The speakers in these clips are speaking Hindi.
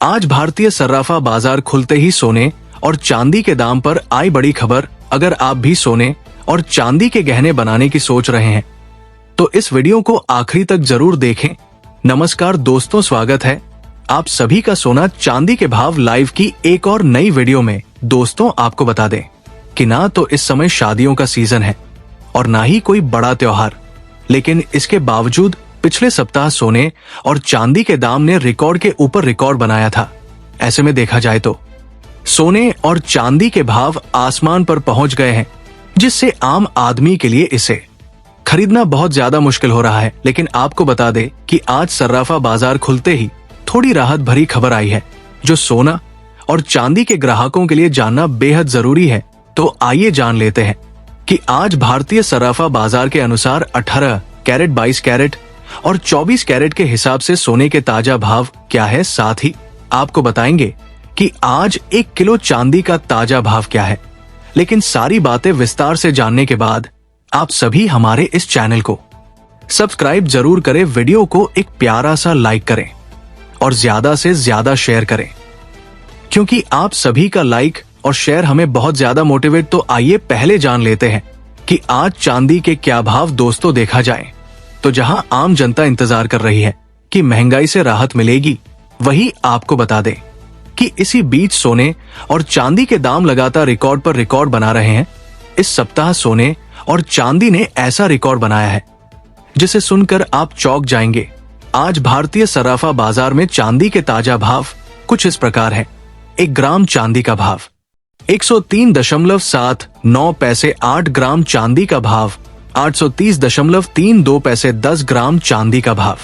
आज भारतीय सर्राफा बाजार खुलते ही सोने और चांदी के दाम पर आई बड़ी खबर। अगर आप भी सोने और चांदी के गहने बनाने की सोच रहे हैं तो इस वीडियो को आखिरी तक जरूर देखें। नमस्कार दोस्तों, स्वागत है आप सभी का सोना चांदी के भाव लाइव की एक और नई वीडियो में। दोस्तों, आपको बता दें कि ना तो इस समय शादियों का सीजन है और ना ही कोई बड़ा त्योहार, लेकिन इसके बावजूद पिछले सप्ताह सोने और चांदी के दाम ने रिकॉर्ड के ऊपर रिकॉर्ड बनाया था। ऐसे में देखा जाए तो सोने और चांदी के भाव आसमान पर पहुंच गए हैं, जिससे आम आदमी के लिए इसे खरीदना बहुत ज्यादा मुश्किल हो रहा है। लेकिन आपको बता दें कि आज सर्राफा बाजार खुलते ही थोड़ी राहत भरी खबर आई है, जो सोना और चांदी के ग्राहकों के लिए जानना बेहद जरूरी है। तो आइए जान लेते हैं कि आज भारतीय सर्राफा बाजार के अनुसार 18 कैरेट, 22 कैरेट और 24 कैरेट के हिसाब से सोने के ताजा भाव क्या है। साथ ही आपको बताएंगे कि आज 1 किलो चांदी का ताजा भाव क्या है। लेकिन सारी बातें विस्तार से जानने के बाद आप सभी हमारे इस चैनल को सब्सक्राइब जरूर करें, वीडियो को एक प्यारा सा लाइक करें और ज्यादा से ज्यादा शेयर करें, क्योंकि आप सभी का लाइक और शेयर हमें बहुत ज्यादा मोटिवेट। तो आइए पहले जान लेते हैं कि आज चांदी के क्या भाव। दोस्तों, देखा जाए तो जहां आम जनता इंतजार कर रही है कि महंगाई से राहत मिलेगी, वही आपको बता दें कि इसी बीच सोने और चांदी के दाम लगातार रिकॉर्ड पर रिकॉर्ड बना रहे हैं। इस सप्ताह सोने और चांदी ने ऐसा रिकॉर्ड बनाया है जिसे सुनकर आप चौंक जाएंगे। आज भारतीय सर्राफा बाजार में चांदी के ताजा भाव कुछ इस प्रकार है। 1 ग्राम चांदी का भाव 103.79 पैसे। 8 ग्राम चांदी का भाव 830.32 पैसे। 10 ग्राम चांदी का भाव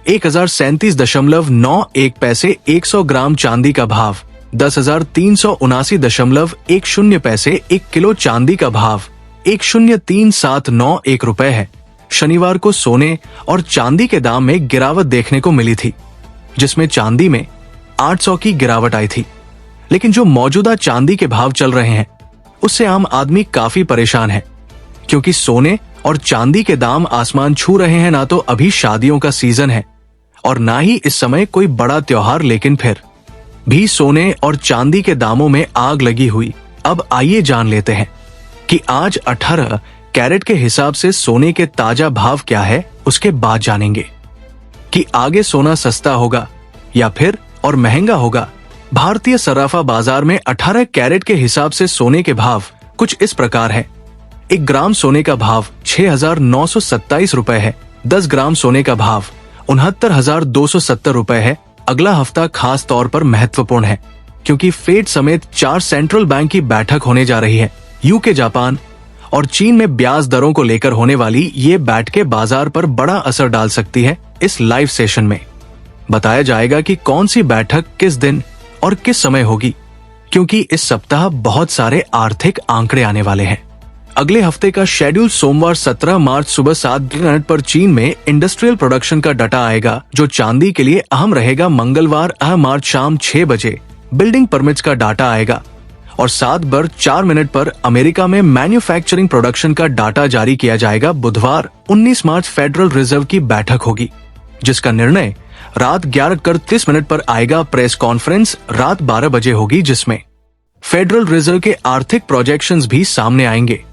1037.91 पैसे। 100 ग्राम चांदी का भाव 10,379.10 पैसे। 1 किलो चांदी का भाव 103,791 रुपए है। शनिवार को सोने और चांदी के दाम में गिरावट देखने को मिली थी, जिसमें चांदी में 800 की गिरावट आई थी। लेकिन जो मौजूदा चांदी के भाव चल रहे हैं उससे आम आदमी काफी परेशान है, क्योंकि सोने और चांदी के दाम आसमान छू रहे हैं। ना तो अभी शादियों का सीजन है और ना ही इस समय कोई बड़ा त्योहार, लेकिन फिर भी सोने और चांदी के दामों में आग लगी हुई। अब आइए जान लेते हैं कि आज 18 कैरेट के हिसाब से सोने के ताजा भाव क्या है। उसके बाद जानेंगे कि आगे सोना सस्ता होगा या फिर और महंगा होगा। भारतीय सर्राफा बाजार में 18 कैरेट के हिसाब से सोने के भाव कुछ इस प्रकार है। 1 ग्राम सोने का भाव 6,927 रुपए है। 10 ग्राम सोने का भाव 69,270 रुपए है। अगला हफ्ता खास तौर पर महत्वपूर्ण है, क्योंकि फेड समेत 4 सेंट्रल बैंक की बैठक होने जा रही है। यूके, जापान और चीन में ब्याज दरों को लेकर होने वाली ये बैठकें बाजार पर बड़ा असर डाल सकती है। इस लाइव सेशन में बताया जाएगा कि कौन सी बैठक किस दिन और किस समय होगी, क्योंकि इस सप्ताह बहुत सारे आर्थिक आंकड़े आने वाले हैं। अगले हफ्ते का शेड्यूल सोमवार 17 मार्च सुबह 7 मिनट पर चीन में इंडस्ट्रियल प्रोडक्शन का डाटा आएगा, जो चांदी के लिए अहम रहेगा। मंगलवार 8 मार्च शाम 6 बजे बिल्डिंग परमिट्स का डाटा आएगा और 7:04 मिनट पर अमेरिका में मैन्युफैक्चरिंग प्रोडक्शन का डाटा जारी किया जाएगा। बुधवार 19 मार्च फेडरल रिजर्व की बैठक होगी, जिसका निर्णय रात 11:30 पर आएगा। प्रेस कॉन्फ्रेंस रात 12 बजे होगी, जिसमें फेडरल रिजर्व के आर्थिक प्रोजेक्शंस भी सामने आएंगे।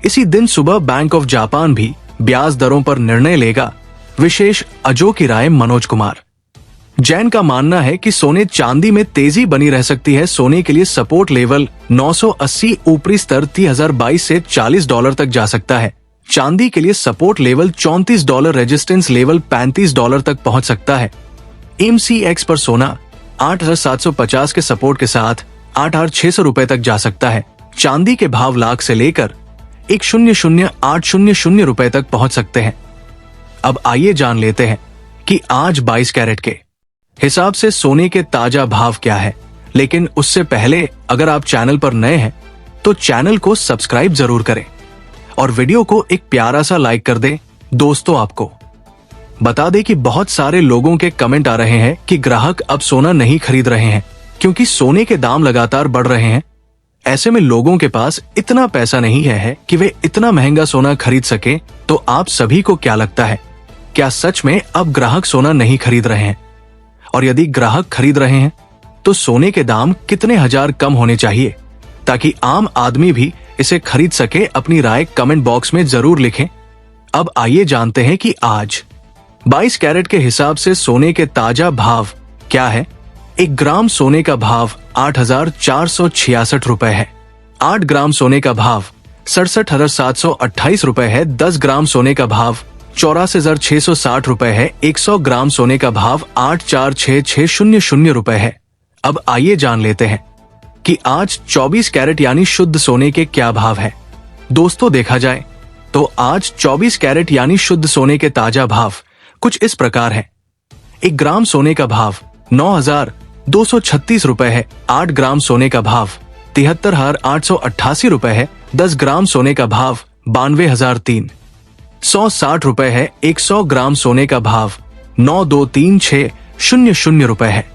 इसी दिन सुबह बैंक ऑफ जापान भी ब्याज दरों पर निर्णय लेगा। विशेष अजो की राय मनोज कुमार जैन का मानना है कि सोने चांदी में तेजी बनी रह सकती है। सोने के लिए सपोर्ट लेवल 980, ऊपरी स्तर $30,022 से $40 तक जा सकता है। चांदी के लिए सपोर्ट लेवल $34, रेजिस्टेंस लेवल $35 तक पहुंच सकता है। MCX पर सोना 8,750 के सपोर्ट के साथ 8,600 रुपए तक जा सकता है। चांदी के भाव लाख से लेकर 1,00,800 रुपए तक पहुंच सकते हैं। अब आइए जान लेते हैं कि आज 22 कैरेट के हिसाब से सोने के ताजा भाव क्या है। लेकिन उससे पहले अगर आप चैनल पर नए हैं तो चैनल को सब्सक्राइब जरूर करें और वीडियो को एक प्यारा सा लाइक कर दें। दोस्तों, आपको बता दें कि बहुत सारे लोगों के कमेंट आ रहे हैं कि ग्राहक अब सोना नहीं खरीद रहे हैं, क्योंकि सोने के दाम लगातार बढ़ रहे हैं। ऐसे में लोगों के पास इतना पैसा नहीं है कि वे इतना महंगा सोना खरीद सके। तो आप सभी को क्या लगता है, क्या सच में अब ग्राहक सोना नहीं खरीद रहे हैं? और यदि ग्राहक खरीद रहे हैं तो सोने के दाम कितने हजार कम होने चाहिए ताकि आम आदमी भी इसे खरीद सके? अपनी राय कमेंट बॉक्स में जरूर लिखें। अब आइए जानते हैं कि आज 22 कैरेट के हिसाब से सोने के ताजा भाव क्या है। 1 ग्राम सोने का भाव 8,466 रुपए है। 8 ग्राम सोने का भाव 67,728 रुपए है। 10 ग्राम सोने का भाव 84,660 रुपए है। 100 ग्राम सोने का भाव 8,46,600 रुपए है। अब आइए जान लेते हैं कि आज 24 कैरेट यानी शुद्ध सोने के क्या भाव है। दोस्तों, देखा जाए तो आज 24 कैरेट यानी शुद्ध सोने के ताजा भाव कुछ इस प्रकार है। 1 ग्राम सोने का भाव 9,236 रुपए है। 8 ग्राम सोने का भाव 73,888 रुपए है। 10 ग्राम सोने का भाव 92,360 रुपए है। 100 ग्राम सोने का भाव 92,3600 रुपए है।